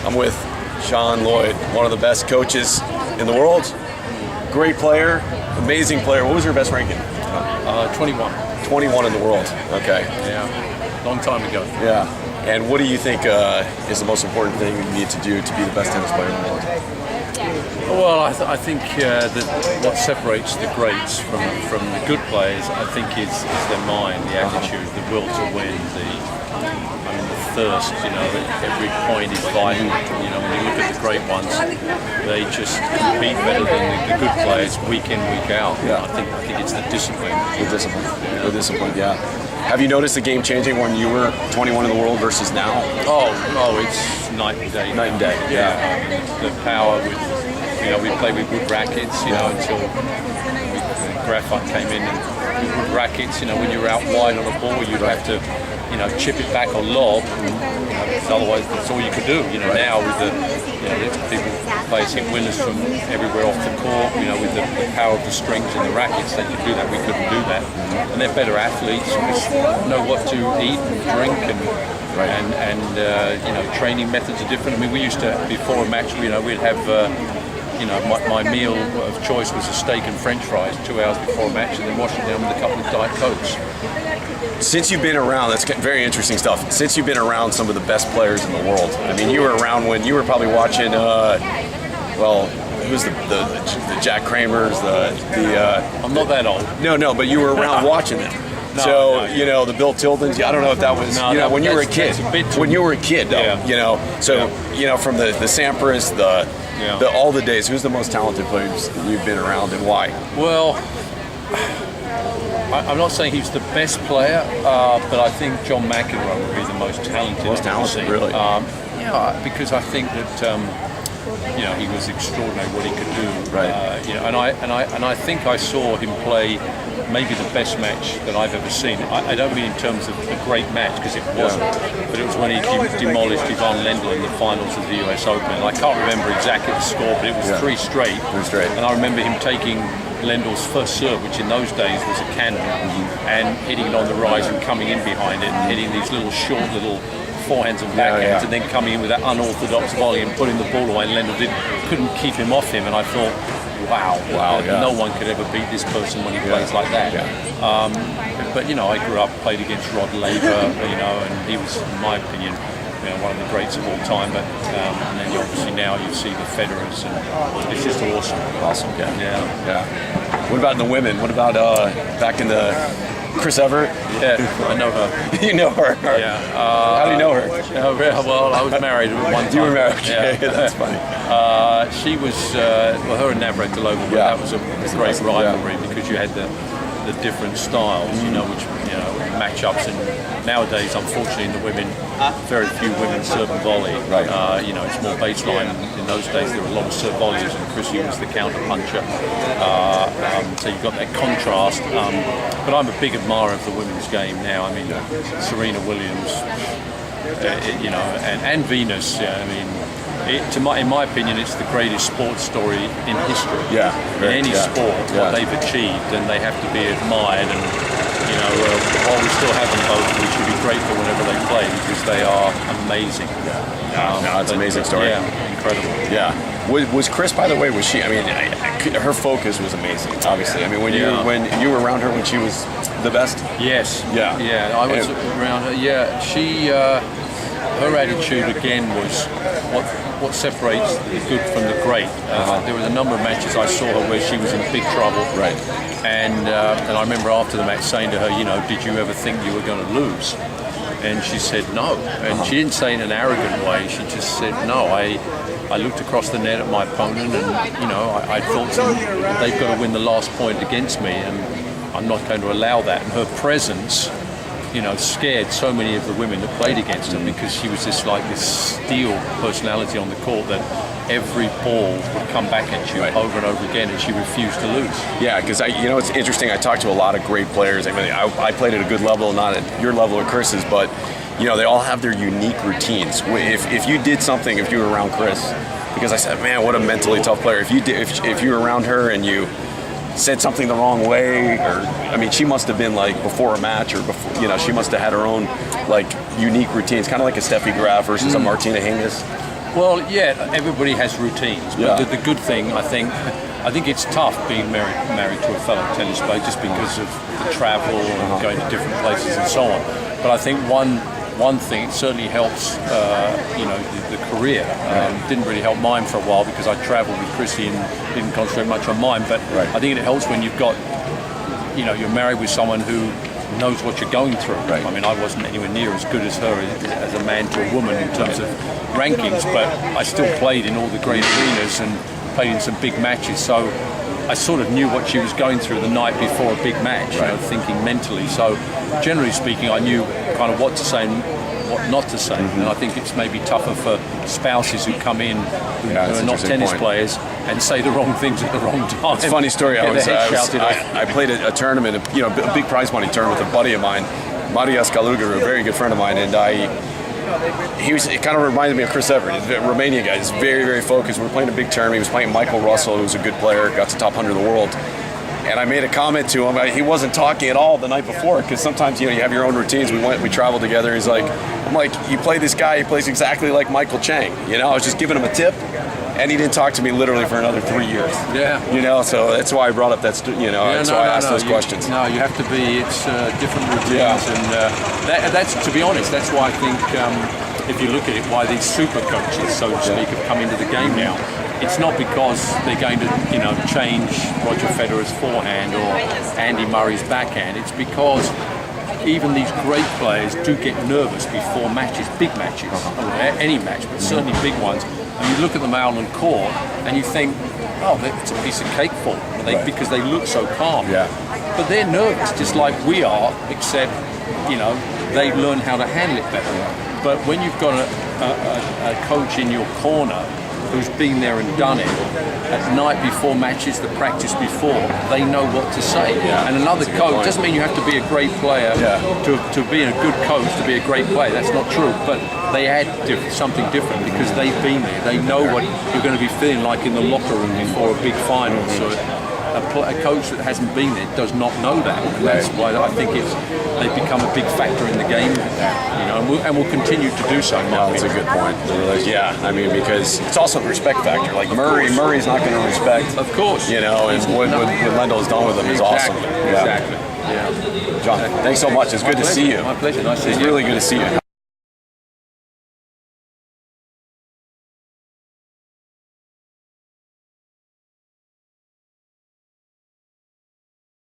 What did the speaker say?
I'm with Sean Lloyd, one of the best coaches in the world. Great player, amazing player. What was your best ranking? 21. 21 in the world. Okay. Yeah, long time ago. Yeah. And what do you think is the most important thing you need to do to be the best tennis player in the world? Well, I think that what separates the greats from the good players, I think, is their mind, the attitude, the will to win, the thirst. Every point is vital. When you look at the great ones, they just compete better than the good players week in, week out. Yeah. I think it's the discipline. The discipline, yeah. Have you noticed the game changing when you were 21 in the world versus now? Oh, it's night and day. Night and day, yeah. The power with, we played with wood rackets, until graphite came in, and with wood rackets, when you were out wide on a ball, you'd have to, chip it back or lob, otherwise that's all you could do. Now with the, people, players hit winners from everywhere off the court, with the power of the strings and the rackets, they could do that. We couldn't do that. And they're better athletes, know what to eat and drink, and training methods are different. I mean, we used to, before a match, we'd have, my meal of choice was a steak and French fries 2 hours before a match, and then wash it down with a couple of Diet Cokes. Since you've been around, that's very interesting stuff. Since you've been around some of the best players in the world, I mean, you were around when you were probably watching, who's the Jack Kramers, I'm not that old. No, but you were around watching them. The Bill Tildens. I don't know if that was when you were a kid. When you were a kid, though. Yeah. From the Sampras, all the days. Who's the most talented players that you've been around, and why? Well, I'm not saying he's the best player, but I think John McEnroe would be the most talented. Most talented, really. Because I think that he was extraordinary what he could do. Right. And I think I saw him play maybe the best match that I've ever seen. I don't mean in terms of a great match, because it wasn't, but it was when he demolished Ivan Lendl in the finals of the US Open. And I can't remember exactly the score, but it was 3 straight. 3 straight. And I remember him taking Lendl's first serve, which in those days was a cannon, and hitting it on the rise and coming in behind it, and hitting these short little forehands and backhands, and then coming in with that unorthodox volley and putting the ball away, and Lendl couldn't keep him off him. And I thought, wow, no one could ever beat this person when he plays like that. Yeah. But I grew up, played against Rod Laver, and he was, in my opinion, one of the greats of all time. But and then obviously now you see the Federers, and it's just awesome. Awesome, Yeah. What about the women? What about back in the Chris Evert? Yeah, I know her. You know her? Yeah. How do you know her? Well, I was married at one time. You were married? Yeah. That's funny. She was, her and Navratilova, that was a great rivalry, because you had the different styles, which, matchups. And nowadays, unfortunately, in the women, very few women serve and volley. Right. It's more baseline. In those days, there were a lot of serve volleys, and Chrissy was the counter puncher. So you've got that contrast. But I'm a big admirer of the women's game now. I mean, Serena Williams, and Venus. In my opinion, it's the greatest sports story in history. In any sport, what they've achieved, and they have to be admired. And while we still have them both, we should be grateful whenever they play, because they are amazing. It's an amazing story. Yeah, incredible. Yeah. Was Chris, by the way, was she? Her focus was amazing. Obviously, when you were around her when she was the best. Yes. Yeah. Yeah, I was around her. Yeah, she. Her attitude again was what separates the good from the great. There was a number of matches I saw her where she was in big trouble. Right. And I remember after the match saying to her, did you ever think you were going to lose? And she said no. And she didn't say it in an arrogant way. She just said no. I looked across the net at my opponent, and I thought they've got to win the last point against me, and I'm not going to allow that. And her presence, scared so many of the women that played against her, because she was this steel personality on the court that every ball would come back at you over and over again, and she refused to lose. Yeah, because it's interesting. I talked to a lot of great players. I played at a good level, not at your level or Chris's, but they all have their unique routines. If you did something, if you were around Chris, because I said, man, what a mentally tough player. If you were around her and you said something the wrong way, or she must have been before a match, or before, she must have had her own unique routines, kind of like a Steffi Graf versus a Martina Hingis. Well, yeah, everybody has routines. But Yeah. the good thing, I think it's tough being married to a fellow tennis player just because of the travel and going to different places and so on. But I think one thing, it certainly helps, the career. Didn't really help mine for a while because I travelled with Chrissy and didn't concentrate much on mine. But I think it helps when you've got, you're married with someone who knows what you're going through. Right. I mean, I wasn't anywhere near as good as her as a man to a woman in terms of rankings, but I still played in all the great arenas and played in some big matches. So I sort of knew what she was going through the night before a big match, thinking mentally. So generally speaking, I knew kind of what to say and what not to say. And I think it's maybe tougher for spouses who come in who are not tennis players and say the wrong things at the wrong time. It's a funny story. I played a tournament, a big prize money tournament with a buddy of mine, Marius Galuga, a very good friend of mine, and it kind of reminded me of Chris Everett, a Romanian guy. He's very, very focused. We were playing a big tournament. He was playing Michael Russell, who was a good player, got to top 100 in the world. And I made a comment to him. He wasn't talking at all the night before because sometimes you have your own routines. We traveled together. I'm like, you play this guy. He plays exactly like Michael Chang. I was just giving him a tip, and he didn't talk to me literally for another 3 years. Yeah. So that's why I brought up that. That's why I asked those questions. No, you have to be. It's different routines, and that's, to be honest, that's why I think if you look at it, why these super coaches, so to speak, have come into the game now. It's not because they're going to, change Roger Federer's forehand or Andy Murray's backhand. It's because even these great players do get nervous before matches, big matches, any match, but certainly big ones. And you look at them out on court and you think, oh, it's a piece of cake for them because they look so calm. Yeah. But they're nervous, just like we are, except, they learn how to handle it better. But when you've got a coach in your corner who's been there and done it, at night before matches, the practice before, they know what to say. Yeah, and another coach doesn't mean you have to be a great player to be a good coach, to be a great player. That's not true. But they add something different because they've been there. They know what you're going to be feeling like in the locker room before a big final. So a coach that hasn't been there does not know that. And that's why I think they've become a big factor in the game, and will continue to do so. That's a good point. Because it's also a respect factor. Like Murray's not going to respect. Of course. And what Lendl's done with him is awesome. Exactly. John, thanks so much. It's good to see you. My pleasure. Nice to see you. It's really good to see you.